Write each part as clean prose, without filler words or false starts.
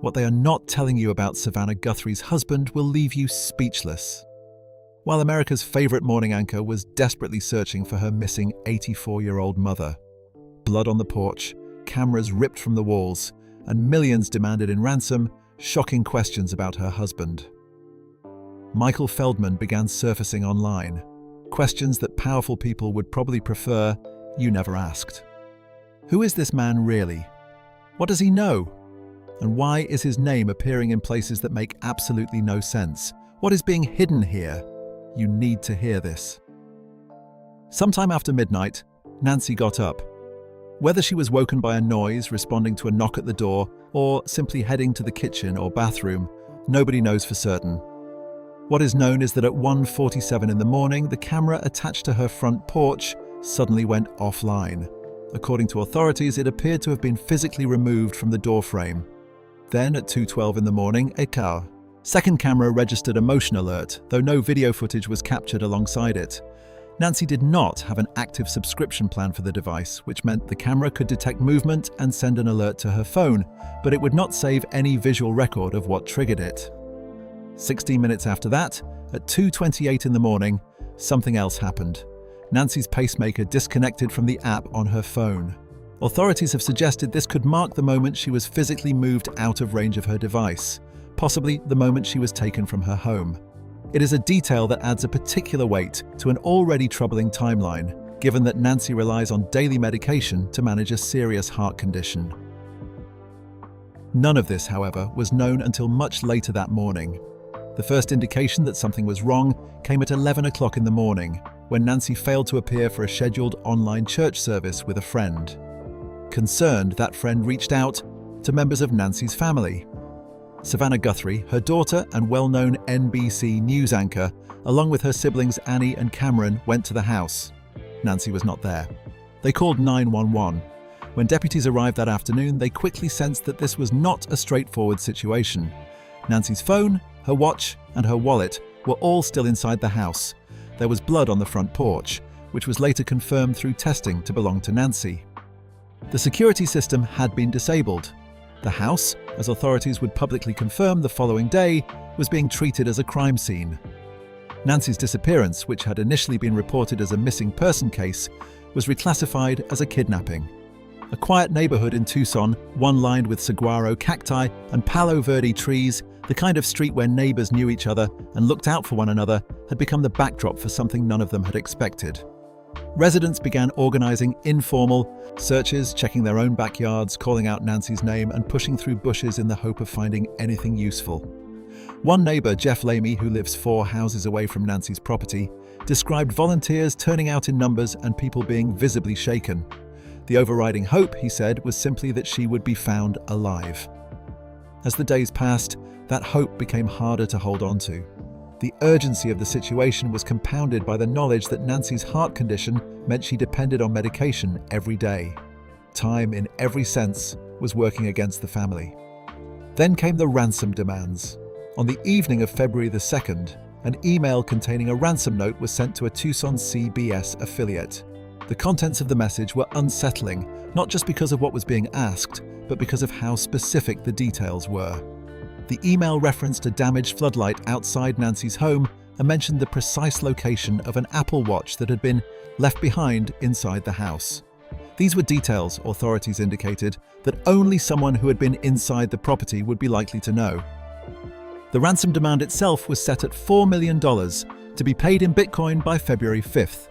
What they are not telling you about Savannah Guthrie's husband will leave you speechless. While America's favorite morning anchor was desperately searching for her missing 84-year-old mother, blood on the porch, cameras ripped from the walls, and millions demanded in ransom, shocking questions about her husband. Michael Feldman began surfacing online, questions that powerful people would probably prefer you never asked. Who is this man really? What does he know? And why is his name appearing in places that make absolutely no sense? What is being hidden here? You need to hear this. Sometime after midnight, Nancy got up. Whether she was woken by a noise, responding to a knock at the door, or simply heading to the kitchen or bathroom, nobody knows for certain. What is known is that at 1:47 in the morning, the camera attached to her front porch suddenly went offline. According to authorities, it appeared to have been physically removed from the doorframe. Then, at 2:12 in the morning, a second camera registered a motion alert, though no video footage was captured alongside it. Nancy did not have an active subscription plan for the device, which meant the camera could detect movement and send an alert to her phone, but it would not save any visual record of what triggered it. 16 minutes after that, at 2:28 in the morning, something else happened. Nancy's pacemaker disconnected from the app on her phone. Authorities have suggested this could mark the moment she was physically moved out of range of her device, possibly the moment she was taken from her home. It is a detail that adds a particular weight to an already troubling timeline, given that Nancy relies on daily medication to manage a serious heart condition. None of this, however, was known until much later that morning. The first indication that something was wrong came at 11 o'clock in the morning, when Nancy failed to appear for a scheduled online church service with a friend. Concerned, that friend reached out to members of Nancy's family. Savannah Guthrie, her daughter and well-known NBC news anchor, along with her siblings Annie and Cameron, went to the house. Nancy was not there. They called 911. When deputies arrived that afternoon, they quickly sensed that this was not a straightforward situation. Nancy's phone, her watch, and her wallet were all still inside the house. There was blood on the front porch, which was later confirmed through testing to belong to Nancy. The security system had been disabled. The house, as authorities would publicly confirm the following day, was being treated as a crime scene. Nancy's disappearance, which had initially been reported as a missing person case, was reclassified as a kidnapping. A quiet neighborhood in Tucson, one lined with saguaro cacti and palo verde trees, the kind of street where neighbors knew each other and looked out for one another, had become the backdrop for something none of them had expected. Residents began organizing informal searches, checking their own backyards, calling out Nancy's name, and pushing through bushes in the hope of finding anything useful. One neighbor, Jeff Lamy, who lives 4 houses away from Nancy's property, described volunteers turning out in numbers and people being visibly shaken. The overriding hope, he said, was simply that she would be found alive. As the days passed, that hope became harder to hold on to. The urgency of the situation was compounded by the knowledge that Nancy's heart condition meant she depended on medication every day. Time, in every sense, was working against the family. Then came the ransom demands. On the evening of February the 2nd, an email containing a ransom note was sent to a Tucson CBS affiliate. The contents of the message were unsettling, not just because of what was being asked, but because of how specific the details were. The email referenced a damaged floodlight outside Nancy's home and mentioned the precise location of an Apple Watch that had been left behind inside the house. These were details, authorities indicated, that only someone who had been inside the property would be likely to know. The ransom demand itself was set at $4 million to be paid in Bitcoin by February 5th.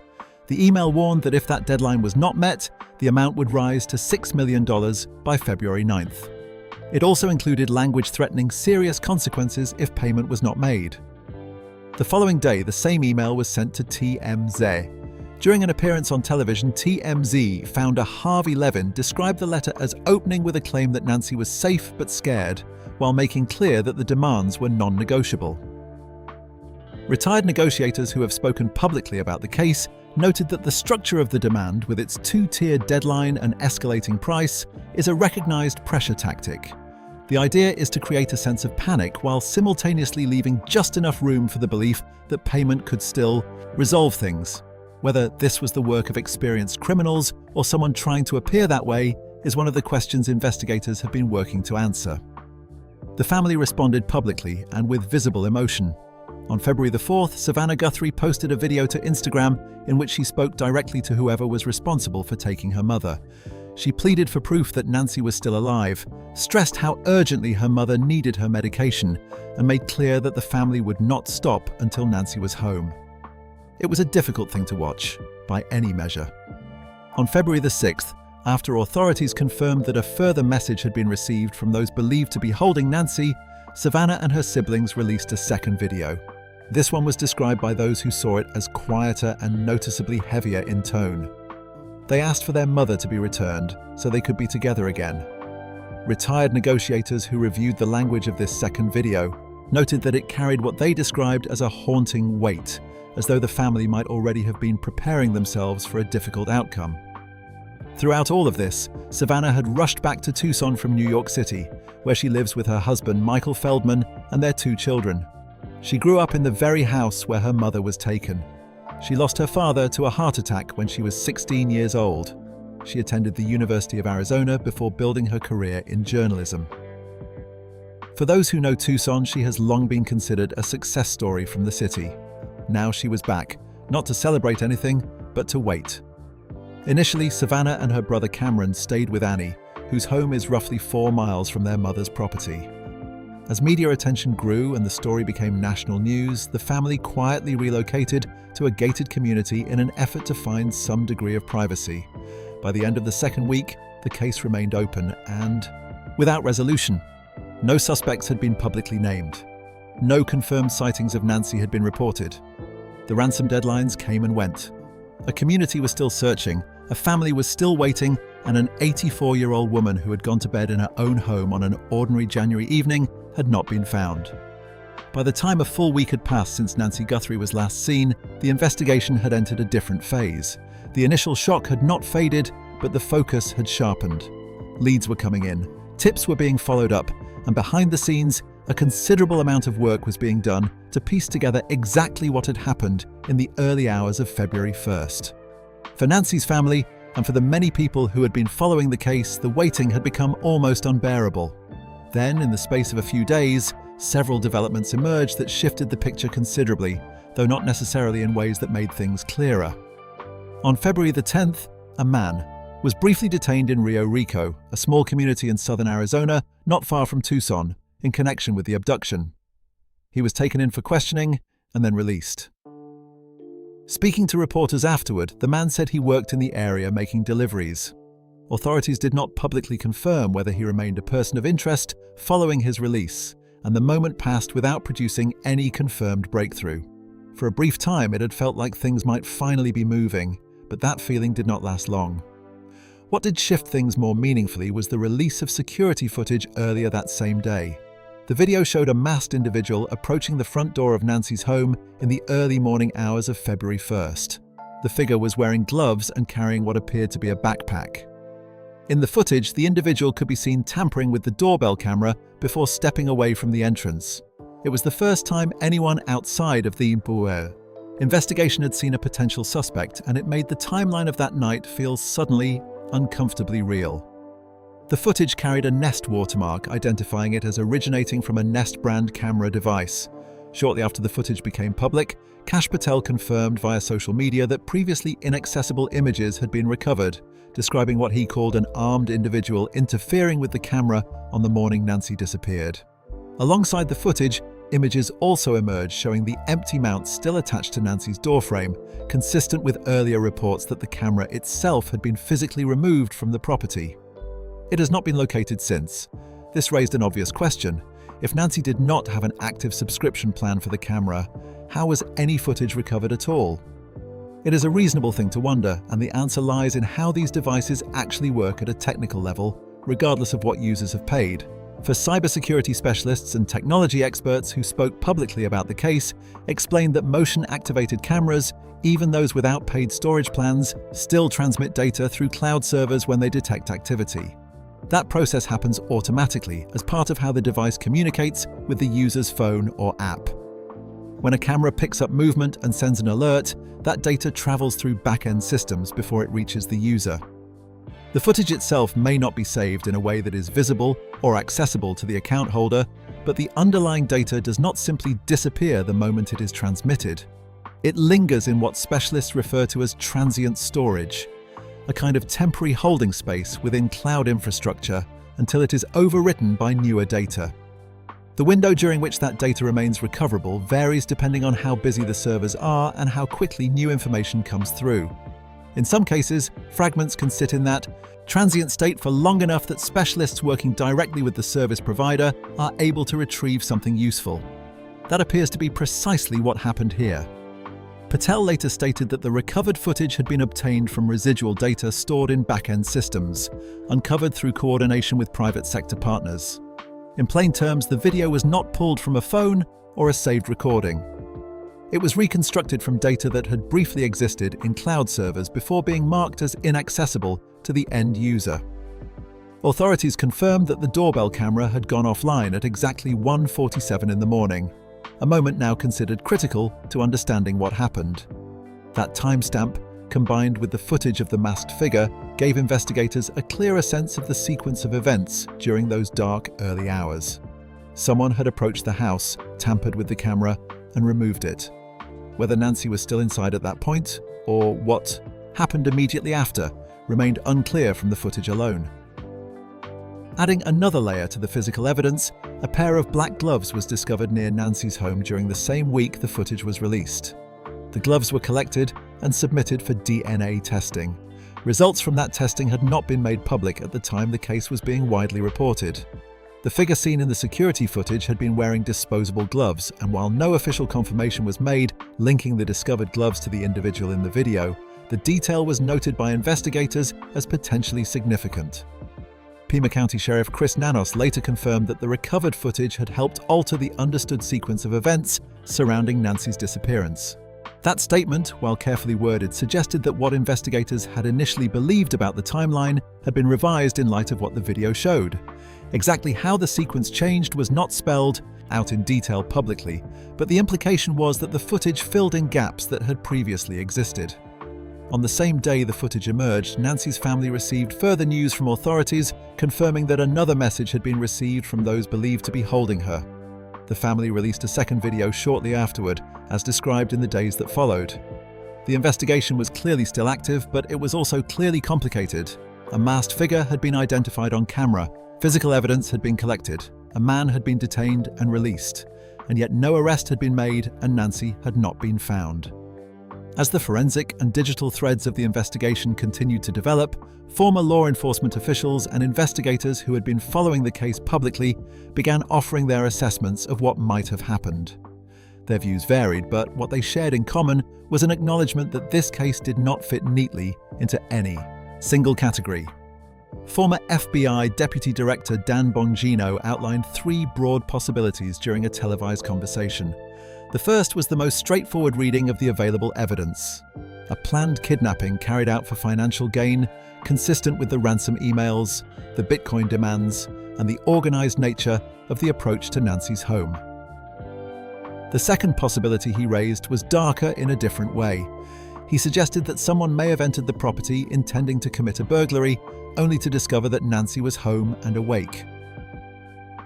The email warned that if that deadline was not met, the amount would rise to $6 million by February 9th. It also included language threatening serious consequences if payment was not made. The following day, the same email was sent to TMZ. During an appearance on television, TMZ founder Harvey Levin described the letter as opening with a claim that Nancy was safe but scared, while making clear that the demands were non-negotiable. Retired negotiators who have spoken publicly about the case noted that the structure of the demand, with its 2-tiered deadline and escalating price, is a recognized pressure tactic. The idea is to create a sense of panic while simultaneously leaving just enough room for the belief that payment could still resolve things. Whether this was the work of experienced criminals or someone trying to appear that way is one of the questions investigators have been working to answer. The family responded publicly and with visible emotion. On February the 4th, Savannah Guthrie posted a video to Instagram in which she spoke directly to whoever was responsible for taking her mother. She pleaded for proof that Nancy was still alive, stressed how urgently her mother needed her medication, and made clear that the family would not stop until Nancy was home. It was a difficult thing to watch, by any measure. On February the 6th, after authorities confirmed that a further message had been received from those believed to be holding Nancy, Savannah and her siblings released a second video. This one was described by those who saw it as quieter and noticeably heavier in tone. They asked for their mother to be returned so they could be together again. Retired negotiators who reviewed the language of this second video noted that it carried what they described as a haunting weight, as though the family might already have been preparing themselves for a difficult outcome. Throughout all of this, Savannah had rushed back to Tucson from New York City, where she lives with her husband Michael Feldman and their 2 children. She grew up in the very house where her mother was taken. She lost her father to a heart attack when she was 16 years old. She attended the University of Arizona before building her career in journalism. For those who know Tucson, she has long been considered a success story from the city. Now she was back, not to celebrate anything, but to wait. Initially, Savannah and her brother Cameron stayed with Annie, whose home is roughly 4 miles from their mother's property. As media attention grew and the story became national news, the family quietly relocated to a gated community in an effort to find some degree of privacy. By the end of the second week, the case remained open and without resolution. No suspects had been publicly named. No confirmed sightings of Nancy had been reported. The ransom deadlines came and went. A community was still searching, a family was still waiting, and an 84-year-old woman who had gone to bed in her own home on an ordinary January evening had not been found. By the time a full week had passed since Nancy Guthrie was last seen, the investigation had entered a different phase. The initial shock had not faded, but the focus had sharpened. Leads were coming in, tips were being followed up, and behind the scenes, a considerable amount of work was being done to piece together exactly what had happened in the early hours of February 1st. For Nancy's family, and for the many people who had been following the case, the waiting had become almost unbearable. Then, in the space of a few days, several developments emerged that shifted the picture considerably, though not necessarily in ways that made things clearer. On February the 10th, a man was briefly detained in Rio Rico, a small community in southern Arizona, not far from Tucson, in connection with the abduction. He was taken in for questioning and then released. Speaking to reporters afterward, the man said he worked in the area making deliveries. Authorities did not publicly confirm whether he remained a person of interest following his release, and the moment passed without producing any confirmed breakthrough. For a brief time, it had felt like things might finally be moving, but that feeling did not last long. What did shift things more meaningfully was the release of security footage earlier that same day. The video showed a masked individual approaching the front door of Nancy's home in the early morning hours of February 1st. The figure was wearing gloves and carrying what appeared to be a backpack. In the footage, the individual could be seen tampering with the doorbell camera before stepping away from the entrance. It was the first time anyone outside of the Bureau investigation had seen a potential suspect, and it made the timeline of that night feel suddenly uncomfortably real. The footage carried a Nest watermark, identifying it as originating from a Nest brand camera device. Shortly after the footage became public, Kash Patel confirmed via social media that previously inaccessible images had been recovered, describing what he called an armed individual interfering with the camera on the morning Nancy disappeared. Alongside the footage, images also emerged showing the empty mount still attached to Nancy's doorframe, consistent with earlier reports that the camera itself had been physically removed from the property. It has not been located since. This raised an obvious question. If Nancy did not have an active subscription plan for the camera, how was any footage recovered at all? It is a reasonable thing to wonder, and the answer lies in how these devices actually work at a technical level, regardless of what users have paid. For cybersecurity specialists and technology experts who spoke publicly about the case, explained that motion-activated cameras, even those without paid storage plans, still transmit data through cloud servers when they detect activity. That process happens automatically as part of how the device communicates with the user's phone or app. When a camera picks up movement and sends an alert, that data travels through back-end systems before it reaches the user. The footage itself may not be saved in a way that is visible or accessible to the account holder, But the underlying data does not simply disappear the moment it is transmitted. It lingers in what specialists refer to as transient storage, a kind of temporary holding space within cloud infrastructure until it is overwritten by newer data. The window during which that data remains recoverable varies depending on how busy the servers are and how quickly new information comes through. In some cases, fragments can sit in that transient state for long enough that specialists working directly with the service provider are able to retrieve something useful. That appears to be precisely what happened here. Patel later stated that the recovered footage had been obtained from residual data stored in back-end systems, uncovered through coordination with private sector partners. In plain terms, the video was not pulled from a phone or a saved recording. It was reconstructed from data that had briefly existed in cloud servers before being marked as inaccessible to the end user. Authorities confirmed that the doorbell camera had gone offline at exactly 1:47 in the morning, a moment now considered critical to understanding what happened. That timestamp, combined with the footage of the masked figure, gave investigators a clearer sense of the sequence of events during those dark early hours. Someone had approached the house, tampered with the camera, and removed it. Whether Nancy was still inside at that point, or what happened immediately after, remained unclear from the footage alone. Adding another layer to the physical evidence, a pair of black gloves was discovered near Nancy's home during the same week the footage was released. The gloves were collected and submitted for DNA testing. Results from that testing had not been made public at the time the case was being widely reported. The figure seen in the security footage had been wearing disposable gloves, and while no official confirmation was made linking the discovered gloves to the individual in the video, the detail was noted by investigators as potentially significant. Pima County Sheriff Chris Nanos later confirmed that the recovered footage had helped alter the understood sequence of events surrounding Nancy's disappearance. That statement, while carefully worded, suggested that what investigators had initially believed about the timeline had been revised in light of what the video showed. Exactly how the sequence changed was not spelled out in detail publicly, but the implication was that the footage filled in gaps that had previously existed. On the same day the footage emerged, Nancy's family received further news from authorities confirming that another message had been received from those believed to be holding her. The family released a second video shortly afterward, as described in the days that followed. The investigation was clearly still active, but it was also clearly complicated. A masked figure had been identified on camera, physical evidence had been collected, a man had been detained and released, and yet no arrest had been made and Nancy had not been found. As the forensic and digital threads of the investigation continued to develop, former law enforcement officials and investigators who had been following the case publicly began offering their assessments of what might have happened. Their views varied, but what they shared in common was an acknowledgement that this case did not fit neatly into any single category. Former FBI Deputy Director Dan Bongino outlined three broad possibilities during a televised conversation. The first was the most straightforward reading of the available evidence. A planned kidnapping carried out for financial gain, consistent with the ransom emails, the Bitcoin demands, and the organized nature of the approach to Nancy's home. The second possibility he raised was darker in a different way. He suggested that someone may have entered the property intending to commit a burglary, only to discover that Nancy was home and awake.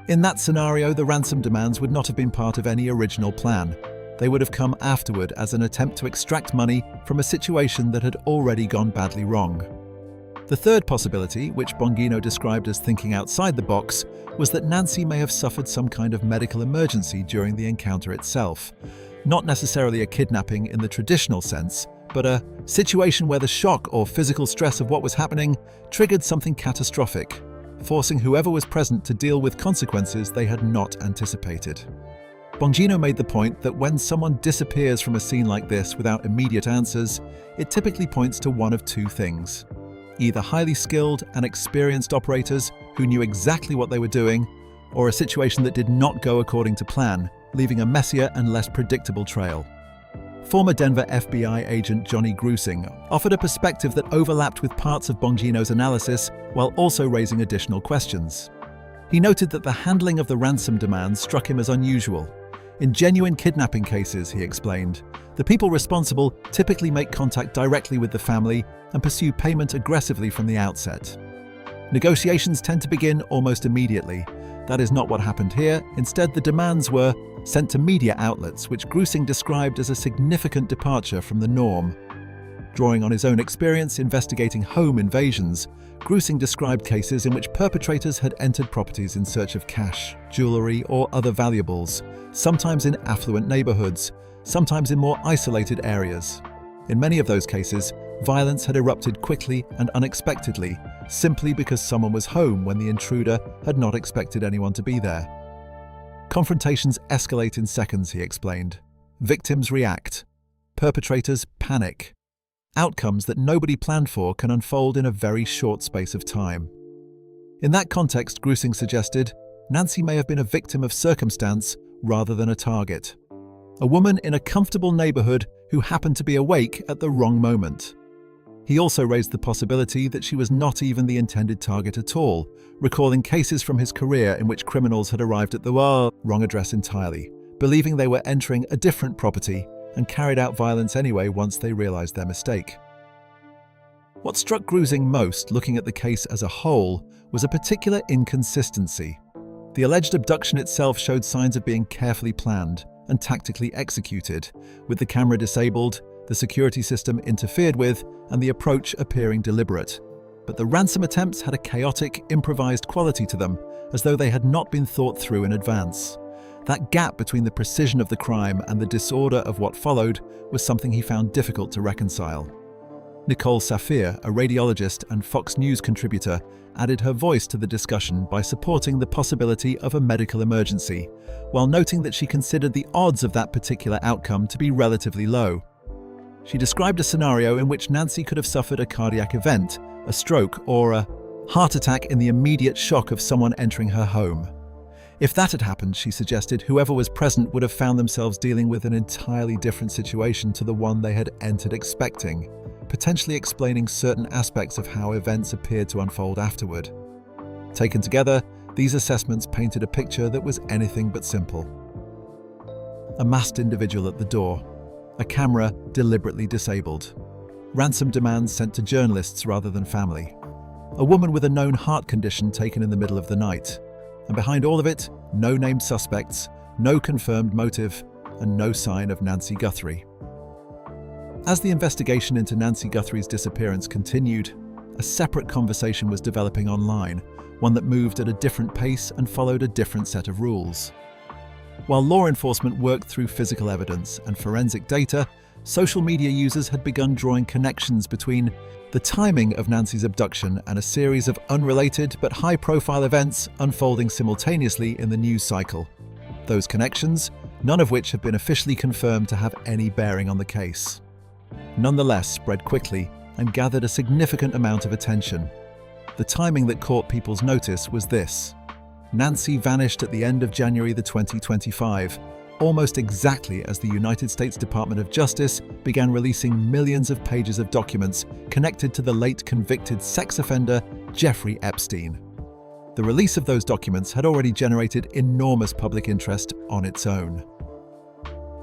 In that scenario, the ransom demands would not have been part of any original plan. They would have come afterward as an attempt to extract money from a situation that had already gone badly wrong. The third possibility, which Bongino described as thinking outside the box, was that Nancy may have suffered some kind of medical emergency during the encounter itself. Not necessarily a kidnapping in the traditional sense, but a situation where the shock or physical stress of what was happening triggered something catastrophic, forcing whoever was present to deal with consequences they had not anticipated. Bongino made the point that when someone disappears from a scene like this without immediate answers, it typically points to one of two things. Either highly skilled and experienced operators who knew exactly what they were doing, or a situation that did not go according to plan, leaving a messier and less predictable trail. Former Denver FBI agent Johnny Grusing offered a perspective that overlapped with parts of Bongino's analysis while also raising additional questions. He noted that the handling of the ransom demands struck him as unusual. In genuine kidnapping cases, he explained, the people responsible typically make contact directly with the family and pursue payment aggressively from the outset. Negotiations tend to begin almost immediately. That is not what happened here. Instead, the demands were sent to media outlets, which Grusing described as a significant departure from the norm. Drawing on his own experience investigating home invasions, Grusing described cases in which perpetrators had entered properties in search of cash, jewelry, or other valuables, sometimes in affluent neighborhoods, sometimes in more isolated areas. In many of those cases, violence had erupted quickly and unexpectedly, simply because someone was home when the intruder had not expected anyone to be there. Confrontations escalate in seconds, he explained. Victims react. Perpetrators panic. Outcomes that nobody planned for can unfold in a very short space of time. In that context, Grusing suggested, Nancy may have been a victim of circumstance rather than a target. A woman in a comfortable neighborhood who happened to be awake at the wrong moment. He also raised the possibility that she was not even the intended target at all, recalling cases from his career in which criminals had arrived at the wrong address entirely, believing they were entering a different property and carried out violence anyway once they realized their mistake. What struck Grusing most, looking at the case as a whole, was a particular inconsistency. The alleged abduction itself showed signs of being carefully planned and tactically executed, with the camera disabled, the security system interfered with, and the approach appearing deliberate. But the ransom attempts had a chaotic, improvised quality to them, as though they had not been thought through in advance. That gap between the precision of the crime and the disorder of what followed was something he found difficult to reconcile. Nicole Saphir, a radiologist and Fox News contributor, added her voice to the discussion by supporting the possibility of a medical emergency, while noting that she considered the odds of that particular outcome to be relatively low. She described a scenario in which Nancy could have suffered a cardiac event, a stroke, or a heart attack in the immediate shock of someone entering her home. If that had happened, she suggested, whoever was present would have found themselves dealing with an entirely different situation to the one they had entered expecting, potentially explaining certain aspects of how events appeared to unfold afterward. Taken together, these assessments painted a picture that was anything but simple. A masked individual at the door, a camera deliberately disabled, ransom demands sent to journalists rather than family, a woman with a known heart condition taken in the middle of the night, and behind all of it, no named suspects, no confirmed motive, and no sign of Nancy Guthrie. As the investigation into Nancy Guthrie's disappearance continued, a separate conversation was developing online, one that moved at a different pace and followed a different set of rules. While law enforcement worked through physical evidence and forensic data, social media users had begun drawing connections between the timing of Nancy's abduction and a series of unrelated but high-profile events unfolding simultaneously in the news cycle. Those connections, none of which have been officially confirmed to have any bearing on the case, nonetheless spread quickly and gathered a significant amount of attention. The timing that caught people's notice was this. Nancy vanished at the end of January 2025, almost exactly as the United States Department of Justice began releasing millions of pages of documents connected to the late convicted sex offender Jeffrey Epstein. The release of those documents had already generated enormous public interest on its own.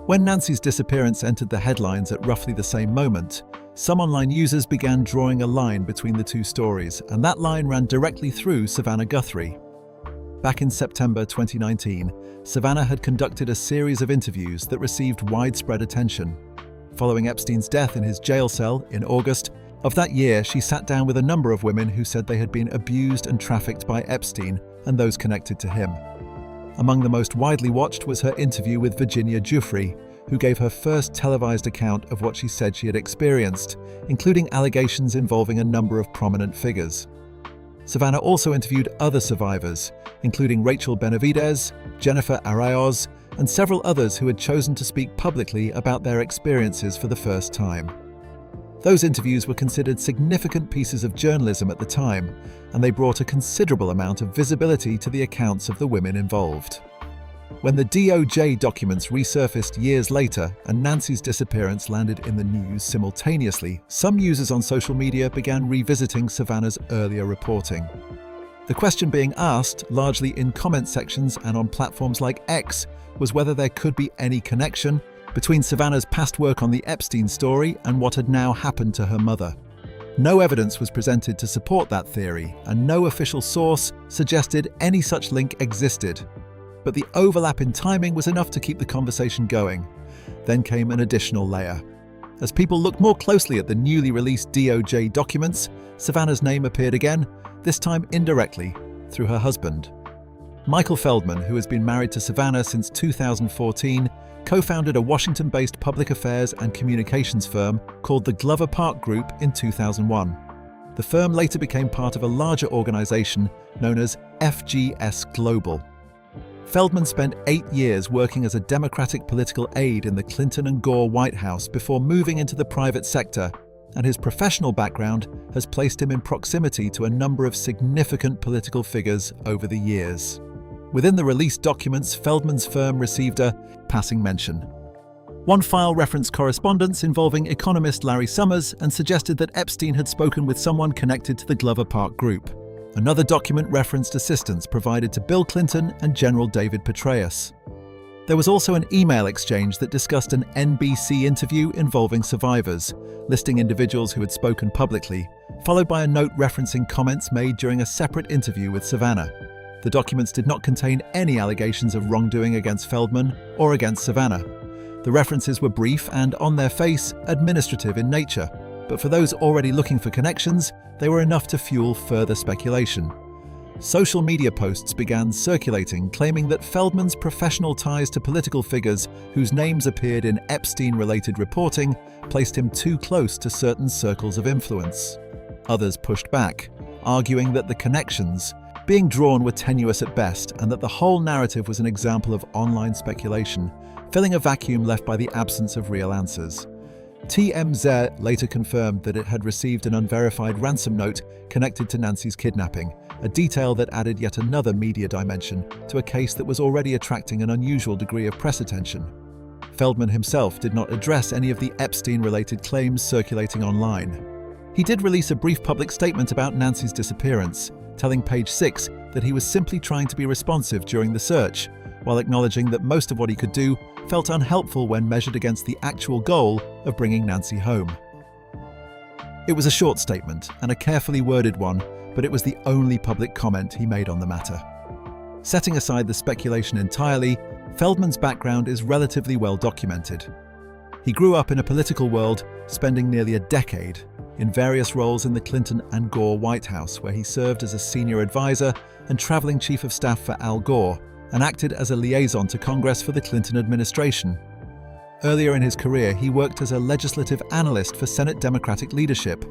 When Nancy's disappearance entered the headlines at roughly the same moment, some online users began drawing a line between the two stories, and that line ran directly through Savannah Guthrie. Back in September 2019, Savannah had conducted a series of interviews that received widespread attention. Following Epstein's death in his jail cell in August of that year, she sat down with a number of women who said they had been abused and trafficked by Epstein and those connected to him. Among the most widely watched was her interview with Virginia Giuffre, who gave her first televised account of what she said she had experienced, including allegations involving a number of prominent figures. Savannah also interviewed other survivors, including Rachel Benavidez, Jennifer Araoz, and several others who had chosen to speak publicly about their experiences for the first time. Those interviews were considered significant pieces of journalism at the time, and they brought a considerable amount of visibility to the accounts of the women involved. When the DOJ documents resurfaced years later and Nancy's disappearance landed in the news simultaneously, some users on social media began revisiting Savannah's earlier reporting. The question being asked, largely in comment sections and on platforms like X, was whether there could be any connection between Savannah's past work on the Epstein story and what had now happened to her mother. No evidence was presented to support that theory, and no official source suggested any such link existed. But the overlap in timing was enough to keep the conversation going. Then came an additional layer. As people looked more closely at the newly released DOJ documents, Savannah's name appeared again, this time indirectly, through her husband. Michael Feldman, who has been married to Savannah since 2014, co-founded a Washington-based public affairs and communications firm called the Glover Park Group in 2001. The firm later became part of a larger organization known as FGS Global. Feldman spent 8 years working as a Democratic political aide in the Clinton and Gore White House before moving into the private sector, and his professional background has placed him in proximity to a number of significant political figures over the years. Within the released documents, Feldman's firm received a passing mention. One file referenced correspondence involving economist Larry Summers and suggested that Epstein had spoken with someone connected to the Glover Park Group. Another document referenced assistance provided to Bill Clinton and General David Petraeus. There was also an email exchange that discussed an NBC interview involving survivors, listing individuals who had spoken publicly, followed by a note referencing comments made during a separate interview with Savannah. The documents did not contain any allegations of wrongdoing against Feldman or against Savannah. The references were brief and, on their face, administrative in nature, but for those already looking for connections, they were enough to fuel further speculation. Social media posts began circulating claiming that Feldman's professional ties to political figures whose names appeared in Epstein-related reporting placed him too close to certain circles of influence. Others pushed back, arguing that the connections being drawn were tenuous at best and that the whole narrative was an example of online speculation, filling a vacuum left by the absence of real answers. TMZ later confirmed that it had received an unverified ransom note connected to Nancy's kidnapping, a detail that added yet another media dimension to a case that was already attracting an unusual degree of press attention. Feldman himself did not address any of the Epstein-related claims circulating online. He did release a brief public statement about Nancy's disappearance, telling Page Six that he was simply trying to be responsive during the search, while acknowledging that most of what he could do felt unhelpful when measured against the actual goal of bringing Nancy home. It was a short statement and a carefully worded one, but it was the only public comment he made on the matter. Setting aside the speculation entirely, Feldman's background is relatively well documented. He grew up in a political world, spending nearly a decade in various roles in the Clinton and Gore White House, where he served as a senior advisor and traveling chief of staff for Al Gore, and acted as a liaison to Congress for the Clinton administration. Earlier in his career, he worked as a legislative analyst for Senate Democratic leadership.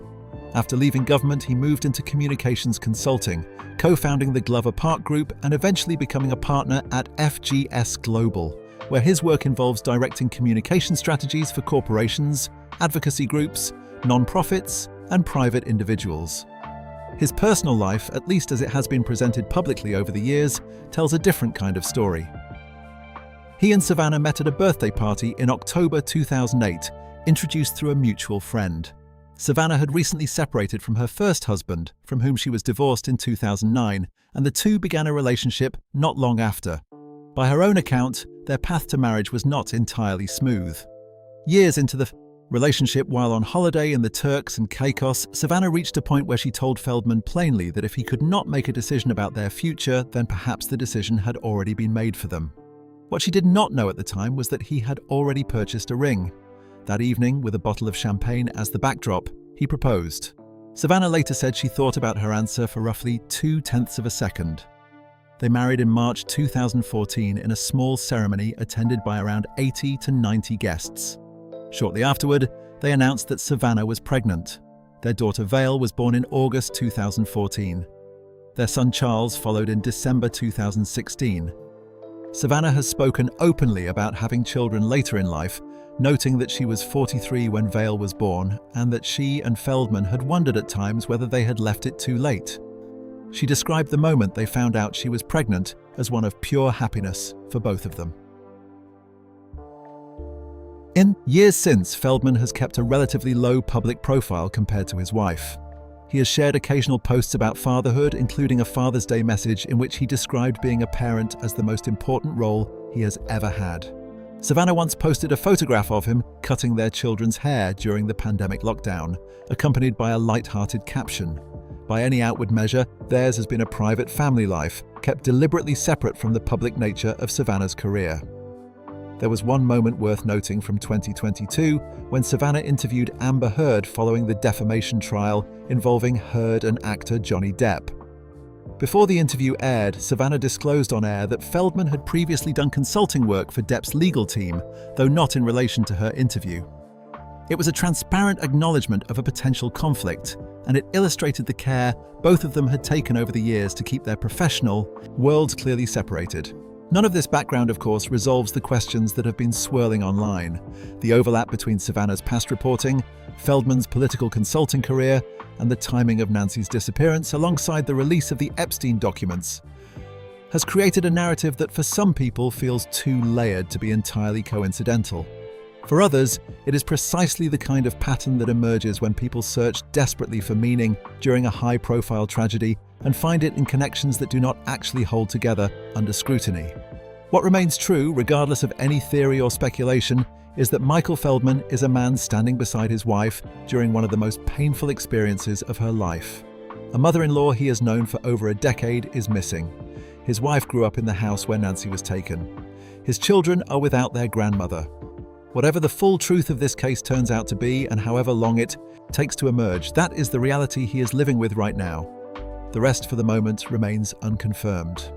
After leaving government, he moved into communications consulting, co-founding the Glover Park Group and eventually becoming a partner at FGS Global, where his work involves directing communication strategies for corporations, advocacy groups, non-profits, and private individuals. His personal life, at least as it has been presented publicly over the years, tells a different kind of story. He and Savannah met at a birthday party in October 2008, introduced through a mutual friend. Savannah had recently separated from her first husband, from whom she was divorced in 2009, and the two began a relationship not long after. By her own account, their path to marriage was not entirely smooth. Years into the relationship, while on holiday in the Turks and Caicos, Savannah reached a point where she told Feldman plainly that if he could not make a decision about their future, then perhaps the decision had already been made for them. What she did not know at the time was that he had already purchased a ring. That evening, with a bottle of champagne as the backdrop, he proposed. Savannah later said she thought about her answer for roughly 0.2 of a second. They married in March 2014 in a small ceremony attended by around 80 to 90 guests. Shortly afterward, they announced that Savannah was pregnant. Their daughter Vale was born in August 2014. Their son Charles followed in December 2016. Savannah has spoken openly about having children later in life, noting that she was 43 when Vale was born and that she and Feldman had wondered at times whether they had left it too late. She described the moment they found out she was pregnant as one of pure happiness for both of them. In years since, Feldman has kept a relatively low public profile compared to his wife. He has shared occasional posts about fatherhood, including a Father's Day message in which he described being a parent as the most important role he has ever had. Savannah once posted a photograph of him cutting their children's hair during the pandemic lockdown, accompanied by a light-hearted caption. By any outward measure, theirs has been a private family life, kept deliberately separate from the public nature of Savannah's career. There was one moment worth noting from 2022 when Savannah interviewed Amber Heard following the defamation trial involving Heard and actor Johnny Depp. Before the interview aired, Savannah disclosed on air that Feldman had previously done consulting work for Depp's legal team, though not in relation to her interview. It was a transparent acknowledgement of a potential conflict, and it illustrated the care both of them had taken over the years to keep their professional worlds clearly separated. None of this background, of course, resolves the questions that have been swirling online. The overlap between Savannah's past reporting, Feldman's political consulting career, and the timing of Nancy's disappearance, alongside the release of the Epstein documents, has created a narrative that for some people feels too layered to be entirely coincidental. For others, it is precisely the kind of pattern that emerges when people search desperately for meaning during a high-profile tragedy and find it in connections that do not actually hold together under scrutiny. What remains true, regardless of any theory or speculation, is that Michael Feldman is a man standing beside his wife during one of the most painful experiences of her life. A mother-in-law he has known for over a decade is missing. His wife grew up in the house where Nancy was taken. His children are without their grandmother. Whatever the full truth of this case turns out to be, and however long it takes to emerge, that is the reality he is living with right now. The rest, for the moment, remains unconfirmed.